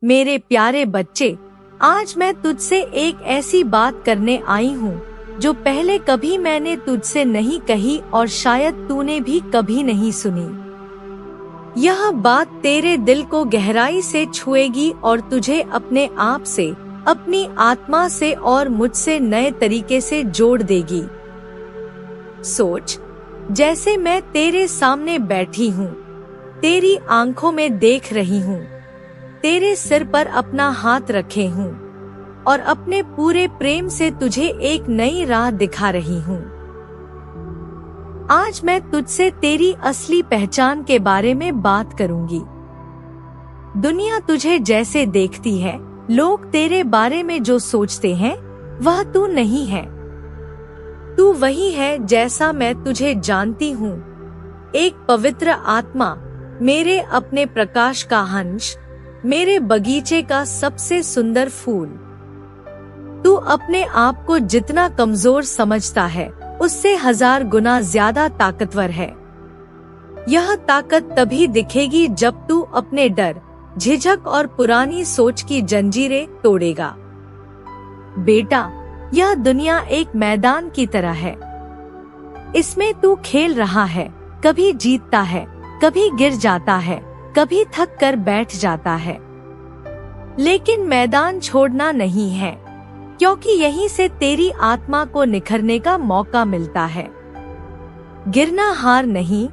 मेरे प्यारे बच्चे, आज मैं तुझसे एक ऐसी बात करने आई हूँ जो पहले कभी मैंने तुझसे नहीं कही और शायद तूने भी कभी नहीं सुनी। यह बात तेरे दिल को गहराई से छुएगी और तुझे अपने आप से, अपनी आत्मा से और मुझसे नए तरीके से जोड़ देगी। सोच, जैसे मैं तेरे सामने बैठी हूँ, तेरी आंखों में देख रही हूँ, तेरे सिर पर अपना हाथ रखे हूँ और अपने पूरे प्रेम से तुझे एक नई राह दिखा रही हूँ। आज मैं तुझसे तेरी असली पहचान के बारे में बात करूंगी। दुनिया तुझे जैसे देखती है, लोग तेरे बारे में जो सोचते हैं, वह तू नहीं है। तू वही है जैसा मैं तुझे जानती हूँ, एक पवित्र आत्मा, मेरे अपने प्रकाश का अंश, मेरे बगीचे का सबसे सुंदर फूल। तू अपने आप को जितना कमजोर समझता है, उससे 1000 गुना ज्यादा ताकतवर है। यह ताकत तभी दिखेगी जब तू अपने डर, झिझक और पुरानी सोच की जंजीरें तोड़ेगा। बेटा, यह दुनिया एक मैदान की तरह है। इसमें तू खेल रहा है, कभी जीतता है, कभी गिर जाता है, कभी थक कर बैठ जाता है। लेकिन मैदान छोड़ना नहीं है, क्योंकि यहीं से तेरी आत्मा को निखरने का मौका मिलता है। गिरना हार नहीं,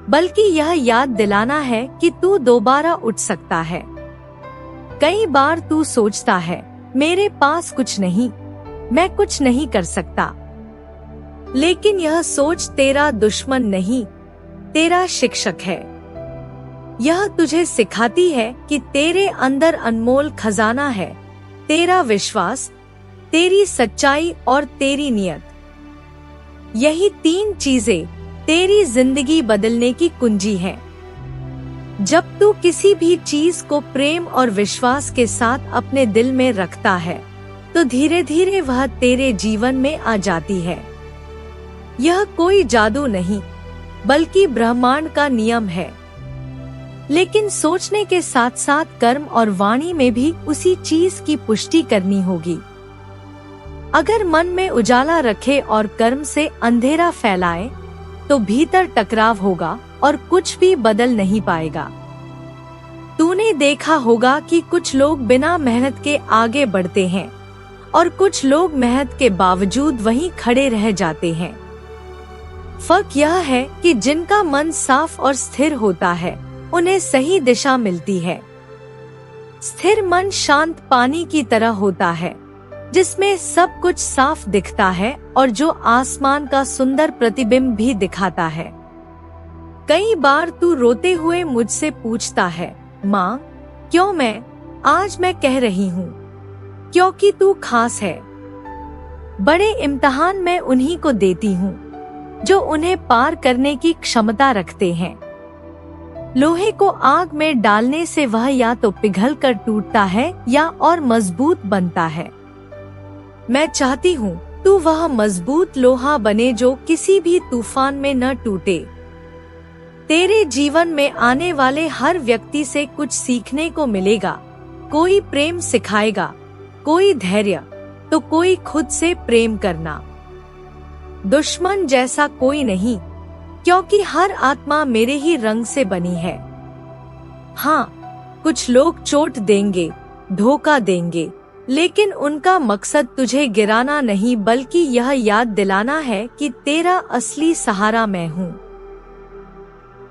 बल्कि यह याद दिलाना है कि तू दोबारा उठ सकता है। कई बार तू सोचता है, मेरे पास कुछ नहीं, मैं कुछ नहीं कर सकता। लेकिन यह सोच तेरा दुश्मन नहीं, तेरा शिक्षक है। यह तुझे सिखाती है कि तेरे अंदर अनमोल खजाना है, तेरा विश्वास, तेरी सच्चाई और तेरी नियत। यही 3 चीजें तेरी जिंदगी बदलने की कुंजी है। जब तू किसी भी चीज को प्रेम और विश्वास के साथ अपने दिल में रखता है, तो धीरे धीरे वह तेरे जीवन में आ जाती है। यह कोई जादू नहीं, बल्कि ब्रह्मांड का नियम है। लेकिन सोचने के साथ साथ कर्म और वाणी में भी उसी चीज की पुष्टि करनी होगी। अगर मन में उजाला रखे और कर्म से अंधेरा फैलाए, तो भीतर टकराव होगा और कुछ भी बदल नहीं पाएगा। तूने देखा होगा कि कुछ लोग बिना मेहनत के आगे बढ़ते हैं और कुछ लोग मेहनत के बावजूद वहीं खड़े रह जाते हैं। फर्क यह है कि जिनका मन साफ और स्थिर होता है, उन्हें सही दिशा मिलती है। स्थिर मन शांत पानी की तरह होता है, जिसमें सब कुछ साफ दिखता है और जो आसमान का सुंदर प्रतिबिंब भी दिखाता है। कई बार तू रोते हुए मुझसे पूछता है, माँ, क्यों मैं? आज मैं कह रही हूँ, क्योंकि तू खास है। बड़े इम्तिहान मैं उन्हीं को देती हूँ जो उन्हें पार करने की क्षमता रखते हैं। लोहे को आग में डालने से वह या तो पिघल कर टूटता है या और मजबूत बनता है। मैं चाहती हूँ तू वह मजबूत लोहा बने जो किसी भी तूफान में न टूटे। तेरे जीवन में आने वाले हर व्यक्ति से कुछ सीखने को मिलेगा। कोई प्रेम सिखाएगा, कोई धैर्य, तो कोई खुद से प्रेम करना। दुश्मन जैसा कोई नहीं, क्योंकि हर आत्मा मेरे ही रंग से बनी है। हाँ, कुछ लोग चोट देंगे, धोखा देंगे, लेकिन उनका मकसद तुझे गिराना नहीं, बल्कि यह याद दिलाना है कि तेरा असली सहारा मैं हूँ।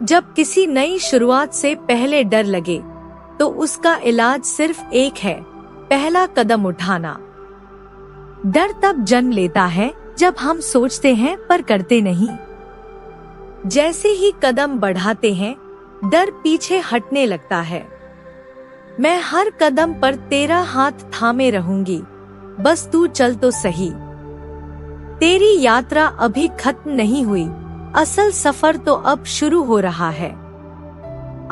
जब किसी नई शुरुआत से पहले डर लगे, तो उसका इलाज सिर्फ एक है, पहला कदम उठाना। डर तब जन्म लेता है जब हम सोचते हैं पर करते नहीं। जैसे ही कदम बढ़ाते हैं, डर पीछे हटने लगता है। मैं हर कदम पर तेरा हाथ थामे रहूंगी, बस तू चल तो सही। तेरी यात्रा अभी खत्म नहीं हुई, असल सफर तो अब शुरू हो रहा है।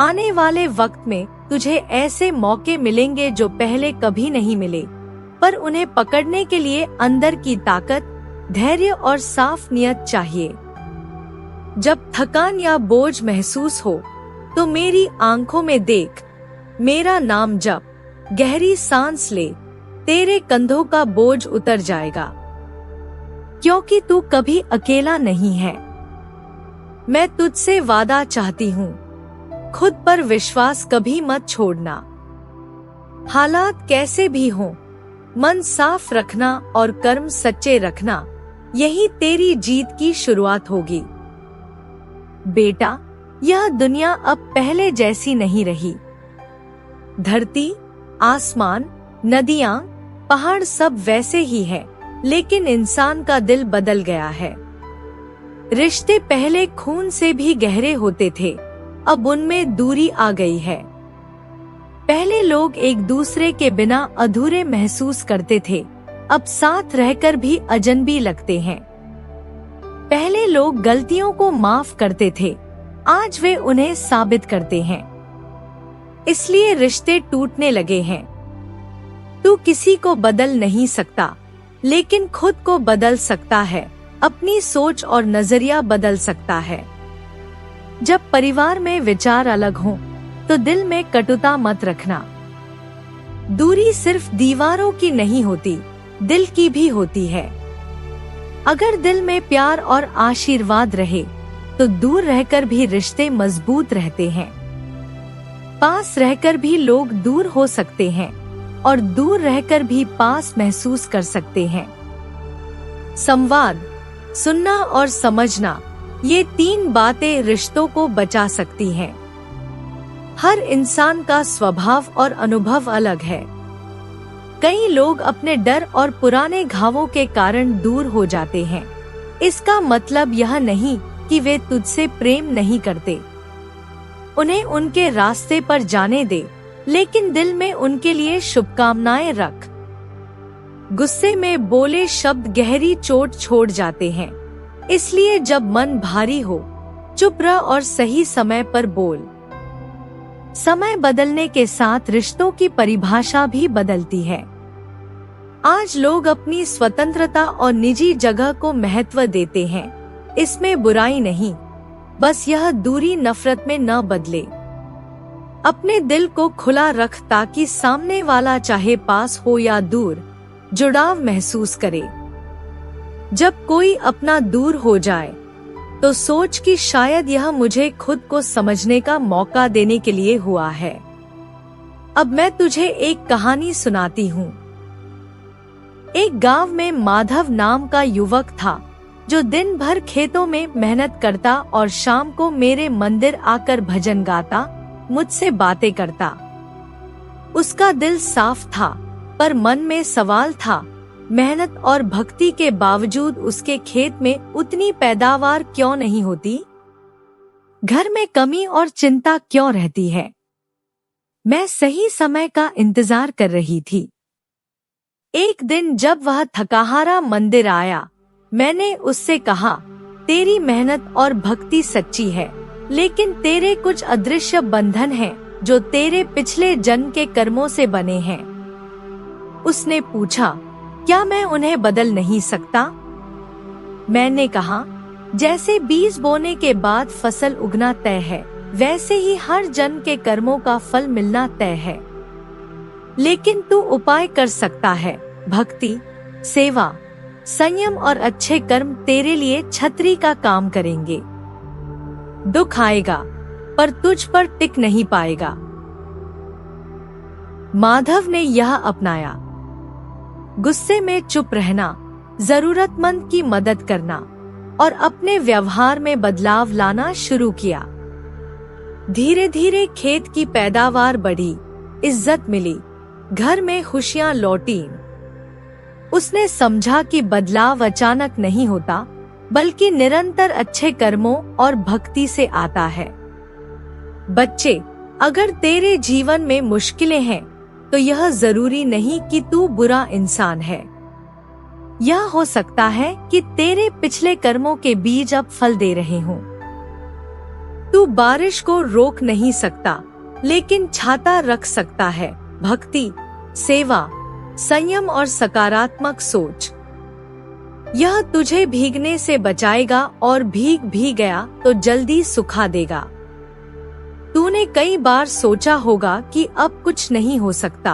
आने वाले वक्त में तुझे ऐसे मौके मिलेंगे जो पहले कभी नहीं मिले, पर उन्हें पकड़ने के लिए अंदर की ताकत, धैर्य और साफ नियत चाहिए। जब थकान या बोझ महसूस हो, तो मेरी आंखों में देख, मेरा नाम जप, गहरी सांस ले, तेरे कंधों का बोझ उतर जाएगा, क्योंकि तू कभी अकेला नहीं है। मैं तुझसे वादा चाहती हूँ, खुद पर विश्वास कभी मत छोड़ना। हालात कैसे भी हों, मन साफ रखना और कर्म सच्चे रखना, यही तेरी जीत की शुरुआत होगी। बेटा, यह दुनिया अब पहले जैसी नहीं रही। धरती, आसमान, नदियाँ, पहाड़ सब वैसे ही है, लेकिन इंसान का दिल बदल गया है। रिश्ते पहले खून से भी गहरे होते थे, अब उनमें दूरी आ गई है। पहले लोग एक दूसरे के बिना अधूरे महसूस करते थे, अब साथ रहकर भी अजनबी लगते हैं। पहले लोग गलतियों को माफ करते थे, आज वे उन्हें साबित करते हैं। इसलिए रिश्ते टूटने लगे हैं। तू किसी को बदल नहीं सकता, लेकिन खुद को बदल सकता है, अपनी सोच और नजरिया बदल सकता है। जब परिवार में विचार अलग हों, तो दिल में कटुता मत रखना। दूरी सिर्फ दीवारों की नहीं होती, दिल की भी होती है। अगर दिल में प्यार और आशीर्वाद रहे, तो दूर रहकर भी रिश्ते मजबूत रहते हैं। पास रहकर भी लोग दूर हो सकते हैं, और दूर रहकर भी पास महसूस कर सकते हैं। संवाद, सुनना और समझना, ये 3 बातें रिश्तों को बचा सकती हैं। हर इंसान का स्वभाव और अनुभव अलग है। कई लोग अपने डर और पुराने घावों के कारण दूर हो जाते हैं। इसका मतलब यह नहीं कि वे तुझसे प्रेम नहीं करते। उन्हें उनके रास्ते पर जाने दे, लेकिन दिल में उनके लिए शुभकामनाएं रख। गुस्से में बोले शब्द गहरी चोट छोड़ जाते हैं, इसलिए जब मन भारी हो, चुप रह और सही समय पर बोल। समय बदलने के साथ रिश्तों की परिभाषा भी बदलती है। आज लोग अपनी स्वतंत्रता और निजी जगह को महत्व देते हैं। इसमें बुराई नहीं, बस यह दूरी नफरत में न बदले। अपने दिल को खुला रख ताकि सामने वाला चाहे पास हो या दूर, जुड़ाव महसूस करे। जब कोई अपना दूर हो जाए, तो सोच कि शायद यह मुझे खुद को समझने का मौका देने के लिए हुआ है। अब मैं तुझे एक कहानी सुनाती हूँ। एक गांव में माधव नाम का युवक था, जो दिन भर खेतों में मेहनत करता और शाम को मेरे मंदिर आकर भजन गाता, मुझसे बातें करता। उसका दिल साफ था, पर मन में सवाल था, मेहनत और भक्ति के बावजूद उसके खेत में उतनी पैदावार क्यों नहीं होती? घर में कमी और चिंता क्यों रहती है? मैं सही समय का इंतजार कर रही थी। एक दिन जब वह थकाहारा मंदिर आया, मैंने उससे कहा, तेरी मेहनत और भक्ति सच्ची है, लेकिन तेरे कुछ अदृश्य बंधन हैं, जो तेरे पिछले जन्म के कर्मों से बने हैं। उसने पूछा, क्या मैं उन्हें बदल नहीं सकता? मैंने कहा, जैसे बीज बोने के बाद फसल उगना तय है, वैसे ही हर जन्म के कर्मों का फल मिलना तय है। लेकिन तू उपाय कर सकता है। भक्ति, सेवा, संयम और अच्छे कर्म तेरे लिए छतरी का काम करेंगे। दुख आएगा, पर तुझ पर टिक नहीं पाएगा। माधव ने यह अपनाया। गुस्से में चुप रहना, जरूरतमंद की मदद करना और अपने व्यवहार में बदलाव लाना शुरू किया। धीरे धीरे खेत की पैदावार बढ़ी, इज्जत मिली, घर में खुशियां लौटी। उसने समझा कि बदलाव अचानक नहीं होता, बल्कि निरंतर अच्छे कर्मों और भक्ति से आता है। बच्चे, अगर तेरे जीवन में मुश्किलें हैं, तो यह जरूरी नहीं कि तू बुरा इंसान है। यह हो सकता है कि तेरे पिछले कर्मों के बीज अब फल दे रहे हों। तू बारिश को रोक नहीं सकता, लेकिन छाता रख सकता है। भक्ति, सेवा, संयम और सकारात्मक सोच, यह तुझे भीगने से बचाएगा और भीग भी गया तो जल्दी सुखा देगा। तूने कई बार सोचा होगा कि अब कुछ नहीं हो सकता,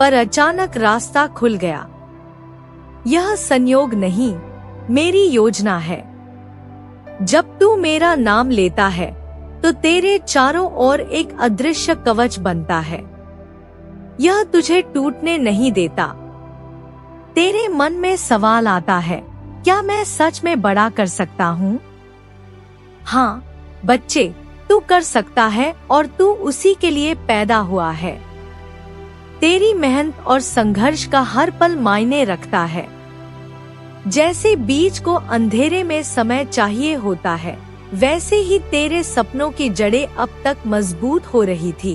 पर अचानक रास्ता खुल गया। यह संयोग नहीं, मेरी योजना है। जब तू मेरा नाम लेता है तो तेरे चारों ओर एक अदृश्य कवच बनता है। यह तुझे टूटने नहीं देता। तेरे मन में सवाल आता है, क्या मैं सच में बड़ा कर सकता हूँ? हाँ बच्चे, तू कर सकता है और तू उसी के लिए पैदा हुआ है। तेरी मेहनत और संघर्ष का हर पल मायने रखता है। जैसे बीज को अंधेरे में समय चाहिए होता है, वैसे ही तेरे सपनों की जड़ें अब तक मजबूत हो रही थी।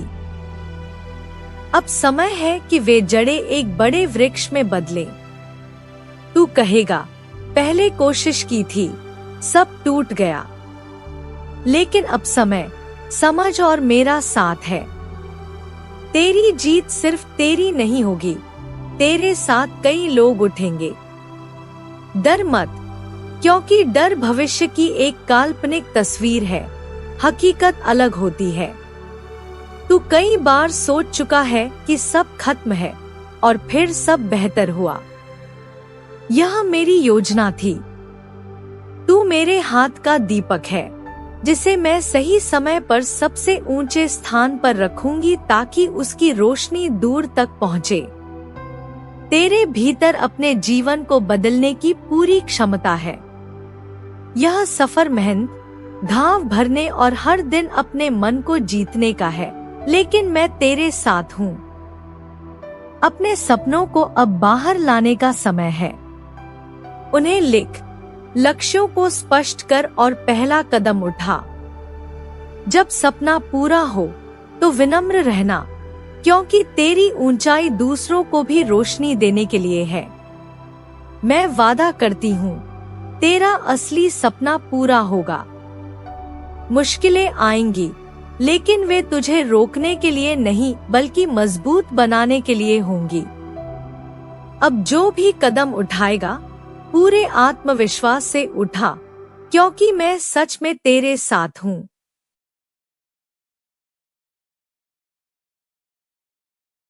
अब समय है कि वे जड़ें एक बड़े वृक्ष में बदलें। तू कहेगा, पहले कोशिश की थी, सब टूट गया। लेकिन अब समय, समझ और मेरा साथ है। तेरी जीत सिर्फ तेरी नहीं होगी, तेरे साथ कई लोग उठेंगे। डर मत, क्योंकि डर भविष्य की एक काल्पनिक तस्वीर है, हकीकत अलग होती है। तू कई बार सोच चुका है कि सब खत्म है और फिर सब बेहतर हुआ। यह मेरी योजना थी। तू मेरे हाथ का दीपक है, जिसे मैं सही समय पर सबसे ऊंचे स्थान पर रखूंगी ताकि उसकी रोशनी दूर तक पहुंचे। तेरे भीतर अपने जीवन को बदलने की पूरी क्षमता है। यह सफर मेहनत, घाव भरने और हर दिन अपने मन को जीतने का है, लेकिन मैं तेरे साथ हूँ। अपने सपनों को अब बाहर लाने का समय है। उन्हें लिख, लक्ष्यों को स्पष्ट कर और पहला कदम उठा। जब सपना पूरा हो तो विनम्र रहना, क्योंकि तेरी ऊंचाई दूसरों को भी रोशनी देने के लिए है। मैं वादा करती हूँ, तेरा असली सपना पूरा होगा। मुश्किलें आएंगी, लेकिन वे तुझे रोकने के लिए नहीं बल्कि मजबूत बनाने के लिए होंगी। अब जो भी कदम उठाएगा, पूरे आत्मविश्वास से उठा, क्योंकि मैं सच में तेरे साथ हूँ।